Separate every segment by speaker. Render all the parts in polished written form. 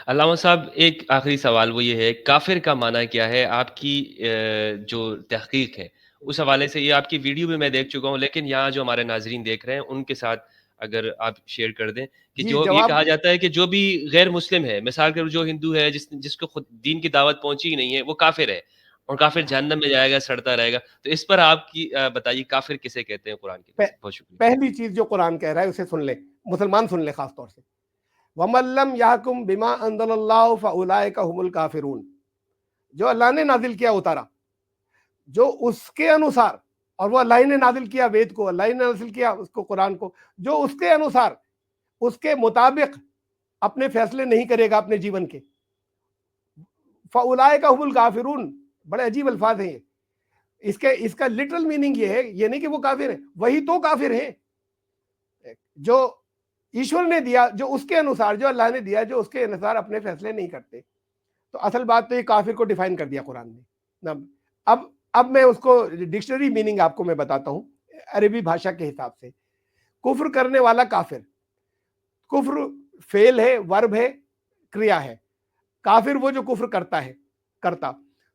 Speaker 1: अल्लामा साहब एक आखिरी सवाल वो ये है, काफ़िर का माना क्या है? आपकी जो तहक़ीक़ है, उस हवाले से ये आपकी वीडियो भी मैं देख चुका हूँ, लेकिन यहाँ जो हमारे नाज़रीन देख रहे हैं, उनके साथ अगर आप शेयर कर दें कि
Speaker 2: जी,
Speaker 1: जो ये
Speaker 2: जवाब
Speaker 1: कहा जाता है कि जो भी गैर मुस्लिम है, मिसाल के जो हिंदू है, जिसको खुद दीन की दावत पहुँची ही नहीं है, वो काफ़िर है और काफ़िर जहन्नम में जाएगा, सड़ता रहेगा। तो इस पर आपकी बताइए काफ़िर किसे कहते हैं कुरान की
Speaker 2: प
Speaker 1: नज़र से? बहुत शुक्रिया।
Speaker 2: पहली चीज़ जो कुरान कह रहा है उसे सुन लें, मुसलमान सुन लें ख़ास तौर से। वमन लम यहकुम बिमा अंज़लल्लाहु फउलाइका हुमुल काफ़िरून। जो अल्लाह ने नाज़िल किया उतारा, जो उसके अनुसार, और वो अल्लाह ही ने नाज़िल किया वेद को, अल्लाह ही ने नाज़िल किया उसको कुरान को, जो उसके अनुसार, उसके मुताबिक अपने फैसले नहीं करेगा अपने जीवन के, फउलाइका हुमुल काफ़िरून, बड़े अजीब अल्फाज़ हैं ये। इसके इसका लिटरल मीनिंग ये है, ये नहीं कि वो काफ़िर हैं, वही तो काफ़िर हैं। जो ईश्वर ने दिया, जो उसके अनुसार, जो अल्लाह ने दिया, जो उसके अनुसार अपने फैसले नहीं करते। तो असल बात तो ये काफिर को डिफाइन कर दिया कुरान ने ना। अब मैं उसको डिक्शनरी मीनिंग आपको मैं बताता हूँ अरबी भाषा के हिसाब से। कुफ्र करने वाला काफिर, कुफ्र फेल है, वर्ब है, क्रिया है। काफिर वो जो कुफ्र करता है, करता।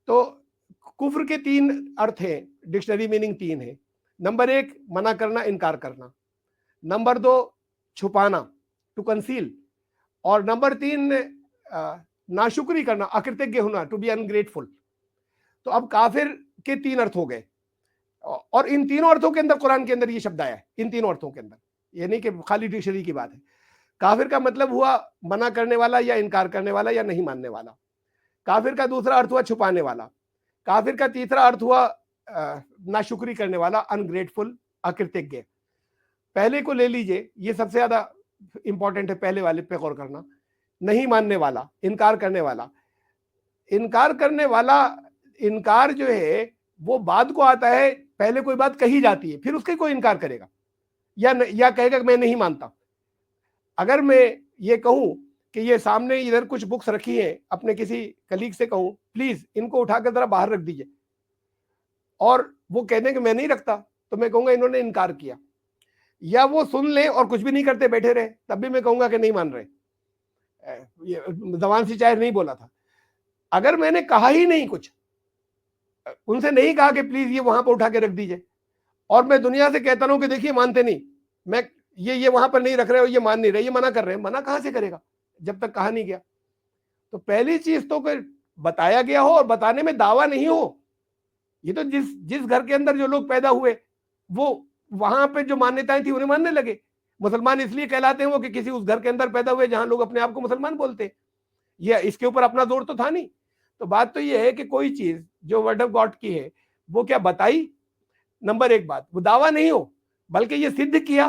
Speaker 2: तो कुफ्र के तीन अर्थ हैं, डिक्शनरी मीनिंग तीन है। नंबर एक, मना करना, इनकार करना। नंबर दो, छुपाना, टू कंसील। और नंबर तीन, नाशुक्री करना, अकृतज्ञ होना, टू बी अनग्रेटफुल। तो अब काफिर के तीन अर्थ हो गए, और इन तीनों अर्थों के अंदर कुरान के अंदर ये शब्द आया है, इन तीनों अर्थों के अंदर। ये नहीं कि खाली डिक्शनरी की बात है। काफिर का मतलब हुआ मना करने वाला या इनकार करने वाला या नहीं मानने वाला। काफिर का दूसरा अर्थ हुआ छुपाने वाला। काफिर का तीसरा अर्थ हुआ नाशुक्री करने वाला, अनग्रेटफुल, अकृतज्ञ। पहले को ले लीजिए, ये सबसे ज्यादा इंपॉर्टेंट है, पहले वाले पे गौर करना। नहीं मानने वाला, इनकार करने वाला। इनकार करने वाला, इनकार जो है वो बाद को आता है, पहले कोई बात कही जाती है, फिर उसके कोई इनकार करेगा या कहेगा कि मैं नहीं मानता। अगर मैं ये कहूं कि ये सामने इधर कुछ बुक्स रखी हैं, अपने किसी कलीग से कहूं प्लीज इनको उठाकर जरा बाहर रख दीजिए, और वो कह दें कि मैं नहीं रखता, तो मैं कहूंगा इन्होंने इनकार किया। या वो सुन ले और कुछ भी नहीं करते बैठे रहे, तब भी मैं कहूंगा कि नहीं मान रहे, ये जबान से चाहे नहीं बोला था। अगर मैंने कहा ही नहीं कुछ, उनसे नहीं कहा कि प्लीज ये वहां पर उठा के रख दीजिए, और मैं दुनिया से कहता हूं कि देखिए मानते नहीं, मैं ये वहां पर नहीं रख रहे हो, ये मान नहीं रहे, ये मना कर रहे हैं, मना कहां से करेगा जब तक कहा नहीं गया। तो पहली चीज तो बताया गया हो और बताने में दावा नहीं हो। ये तो जिस जिस घर के अंदर जो लोग पैदा हुए, वो वहां पे जो मान्यताएं थी उन्हें मानने लगे। मुसलमान इसलिए कहलाते हैं वो कि किसी उस घर के अंदर पैदा हुए जहां लोग अपने आप को मुसलमान बोलते हैं। ये इसके ऊपर अपना जोर तो था नहीं। तो बात तो ये है कि कोई चीज जो वर्ड ऑफ गॉड की है वो क्या बताई, नंबर एक बात, वो दावा नहीं हो, बल्कि ये सिद्ध किया,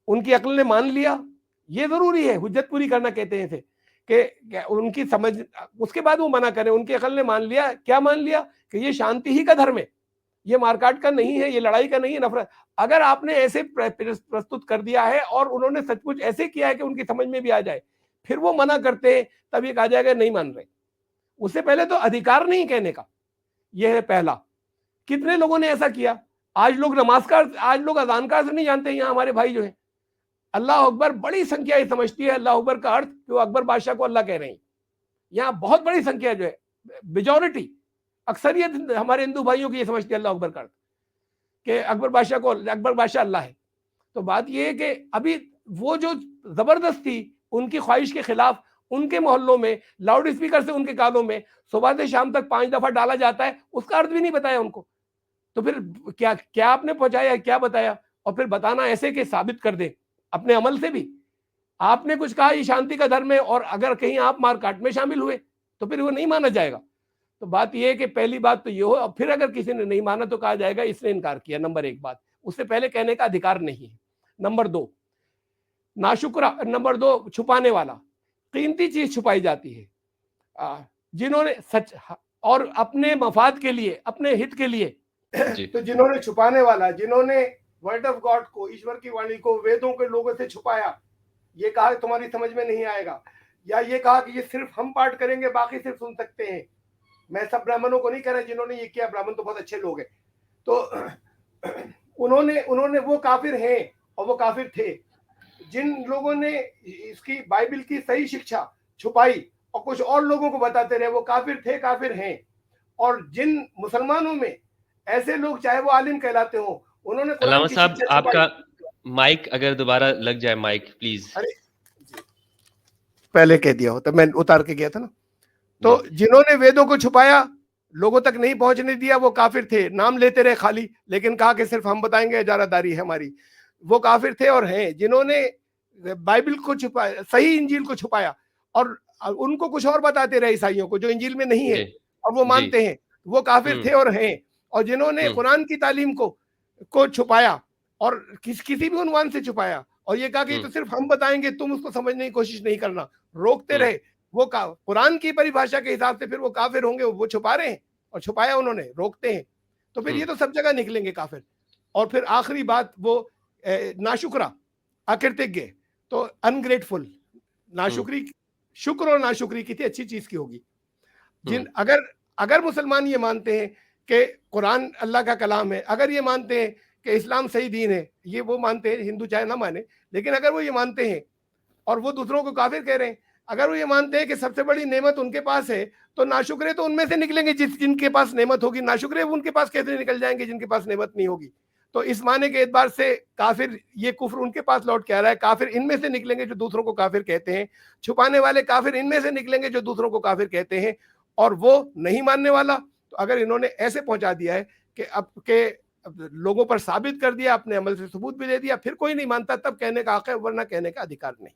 Speaker 2: उनकी अक्ल ने मान लिया, ये जरूरी है। हुज्जत पूरी करना कहते हैं इसे, कि उनकी समझ, उसके बाद वो मना करें। उनकी अक्ल ने मान लिया, क्या मान लिया, कि ये शांति ही का धर्म है, ये मारकाट का नहीं है, ये लड़ाई का नहीं है, नफरत। अगर आपने ऐसे प्रस्तुत कर दिया है और उन्होंने सचमुच ऐसे किया है कि उनकी समझ में भी आ जाए, फिर वो मना करते हैं, तब ये कहा जाएगा नहीं मान रहे। उससे पहले तो अधिकार नहीं कहने का, यह है पहला। कितने लोगों ने ऐसा किया। आज लोग नमाज का, आज लोग अजान का अर्थ नहीं जानते। यहाँ हमारे भाई जो है, अल्लाह अकबर बड़ी संख्या ये समझती है अल्लाह अकबर का अर्थ कि वो अकबर बादशाह को अल्लाह कह रहे हैं। यहाँ बहुत बड़ी संख्या जो है, मेजोरिटी, अक्सरियत हमारे हिंदू भाइयों की ये समझती है अल्लाह अकबर का अर्थ कि अकबर बादशाह को, अकबर बादशाह अल्लाह है। तो बात यह है कि अभी वो जो जबरदस्ती उनकी ख्वाहिश के खिलाफ उनके मोहल्लों में लाउड स्पीकर से उनके कानों में सुबह से शाम तक 5 दफा डाला जाता है, उसका अर्थ भी नहीं बताया उनको। तो फिर क्या क्या आपने पहुंचाया, क्या बताया। और फिर बताना ऐसे कि साबित कर दे अपने अमल से भी। आपने कुछ कहा ये शांति का धर्म है, और अगर कहीं आप मारकाट में शामिल हुए तो फिर वो नहीं माना जाएगा। तो बात यह है कि पहली बात तो ये हो, और फिर अगर किसी ने नहीं माना तो कहा जाएगा इसने इनकार किया, नंबर एक बात। उससे पहले कहने का अधिकार नहीं है। नंबर दो, नाशुक्रा। नंबर दो, छुपाने वाला। कीमती चीज छुपाई जाती है, जिन्होंने सच और अपने मफाद के लिए, अपने हित के लिए तो जिन्होंने छुपाने वाला, जिन्होंने वर्ड ऑफ गॉड को, ईश्वर की वाणी को वेदों के लोगों से छुपाया, ये कहा तुम्हारी समझ में नहीं आएगा, या ये कहा कि ये सिर्फ हम पाठ करेंगे बाकी सिर्फ सुन सकते हैं। मैं सब ब्राह्मणों को नहीं कह रहा जिन्होंने ये किया, ब्राह्मण तो बहुत अच्छे लोग हैं। तो उन्होंने वो काफिर हैं, और वो काफिर थे जिन लोगों ने इसकी बाइबल की सही शिक्षा छुपाई और कुछ और लोगों को बताते रहे वो काफिर थे, काफिर हैं। और जिन मुसलमानों में ऐसे लोग, चाहे वो आलिम कहलाते हो, उन्होंने कुरान
Speaker 1: अल्लामा
Speaker 2: की
Speaker 1: साहब,
Speaker 2: शिक्षा छुपाई।
Speaker 1: आपका माइक अगर दोबारा लग जाए, माइक प्लीज़।
Speaker 2: अरे पहले कह दिया होता, मैं उतार के गया था ना।
Speaker 1: जी।
Speaker 2: तो जिन्होंने वेदों को छुपाया, लोगों तक नहीं पहुंचने दिया, वो काफिर थे। नाम लेते रहे खाली, लेकिन कहा कि सिर्फ हम बताएंगे, इजारादारी है हमारी। वो काफिर थे। और हैं जिन्होंने बाइबल को छुपाया, सही इंजील को छुपाया, और उनको कुछ और बताते रहे ईसाइयों को जो इंजील में नहीं है,
Speaker 1: जी,
Speaker 2: और वो
Speaker 1: जी।
Speaker 2: मानते हैं, वो काफिर
Speaker 1: हुँ,
Speaker 2: थे और हैं। और जिन्होंने
Speaker 1: हुँ,
Speaker 2: कुरान की तालीम को छुपाया, और किसी भी उन्वान से छुपाया, और ये कहा कि ये
Speaker 1: हुँ,
Speaker 2: तो सिर्फ हम बताएंगे, तुम उसको समझने की कोशिश नहीं करना, रोकते
Speaker 1: हुँ,
Speaker 2: रहे, वो कुरान की परिभाषा के हिसाब से फिर वो काफिर होंगे। वो छुपा रहे हैं, और छुपाया उन्होंने, रोकते हैं, तो फिर
Speaker 1: हुँ,
Speaker 2: ये तो सब जगह निकलेंगे काफिर। और फिर आखिरी बात, वो नाशुक्रा, अकृतज्ञ, तो अनग्रेटफुल,
Speaker 1: हुँ,
Speaker 2: नाशुक्री, शुक्र और नाशुक्री किसी अच्छी चीज की होगी।
Speaker 1: हुँ,
Speaker 2: जिन अगर अगर मुसलमान ये मानते हैं कि कुरान अल्लाह का कलाम है, अगर ये मानते हैं कि इस्लाम सही दीन है, ये वो मानते हैं, हिंदू चाहे ना माने, लेकिन अगर वो ये मानते हैं और वो दूसरों को काफिर कह रहे हैं, अगर वो ये मानते हैं कि सबसे बड़ी नेमत उनके पास है, तो नाशुक्रे तो उनमें से निकलेंगे जिनके पास नेमत होगी। नाशुक्रे उनके पास कैसे निकल जाएंगे जिनके पास नेमत नहीं होगी। तो इस माने के एतबार से काफिर, ये कुफ्र उनके पास लौट के आ रहा है। काफिर इनमें से निकलेंगे जो दूसरों को काफिर कहते हैं, छुपाने वाले काफिर इनमें से निकलेंगे जो दूसरों को काफिर कहते हैं, और वो नहीं मानने वाला। तो अगर इन्होंने ऐसे पहुंचा दिया है कि अब लोगों पर साबित कर दिया, अपने अमल से सबूत भी दे दिया, फिर कोई नहीं मानता, तब कहने का हक है, वरना कहने का अधिकार नहीं।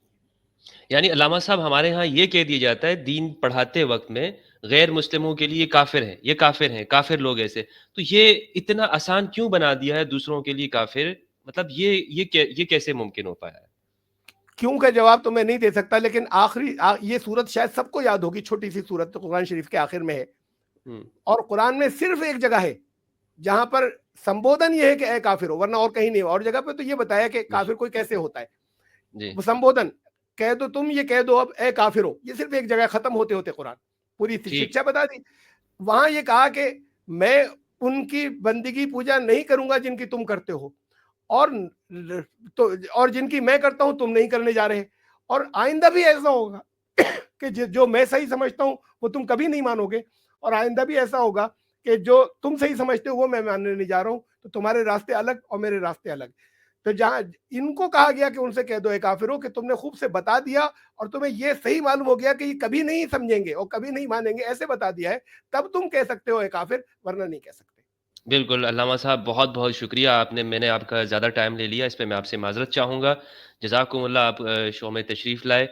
Speaker 1: यानी अल्लामा साहब, हमारे यहाँ ये कह दिया जाता है दीन पढ़ाते वक़्त में, गैर मुस्लिमों के लिए ये काफ़िर हैं, ये काफ़िर हैं, काफ़िर लोग ऐसे। तो ये इतना आसान क्यों बना दिया है दूसरों के लिए काफ़िर? मतलब ये कैसे मुमकिन हो पाया है?
Speaker 2: क्यों का जवाब तो मैं नहीं दे सकता, लेकिन ये सूरत शायद सबको याद होगी, छोटी सी सूरत, तो कुरान शरीफ के आखिर में है।
Speaker 1: हुँ,
Speaker 2: और कुरान में सिर्फ एक जगह है जहां पर संबोधन ये है कि ए काफिर हो, वरना और कहीं नहीं। और जगह पे तो ये बताया कि
Speaker 1: जी,
Speaker 2: काफिर कोई कैसे होता है।
Speaker 1: जी,
Speaker 2: वो संबोधन कह दो, तुम ये कह दो अब ए काफिर हो, ये सिर्फ एक जगह, खत्म होते होते कुरान पूरी
Speaker 1: ठीक।
Speaker 2: शिक्षा बता दी। वहां ये कहा कि मैं उनकी बंदगी पूजा नहीं करूंगा जिनकी तुम करते हो, और तो और जिनकी मैं करता हूं तुम नहीं करने जा रहे। और आइंदा भी ऐसा होगा कि जो मैं सही समझता हूं वो तुम कभी नहीं मानोगे, और आइंदा भी ऐसा होगा कि जो तुम सही समझते हो वो मैं मानने नहीं जा रहा हूं। तो तुम्हारे रास्ते अलग और मेरे रास्ते अलग। तो जहां इनको कहा गया कि उनसे कह दो ए काफिरों, कि तुमने खूब से बता दिया, और तुम्हें ये सही मालूम हो गया कि ये कभी नहीं समझेंगे और कभी नहीं मानेंगे, ऐसे बता दिया है, तब तुम कह सकते हो ए काफिर, वरना नहीं कह सकते।
Speaker 1: बिल्कुल, अल्लामा साहब, बहुत-बहुत शुक्रिया। मैंने आपका ज़्यादा टाइम ले लिया, इस पे मैं आपसे माज़रत चाहूँगा। जज़ाकुमुल्लाह, आप शो में तशरीफ़ लाए।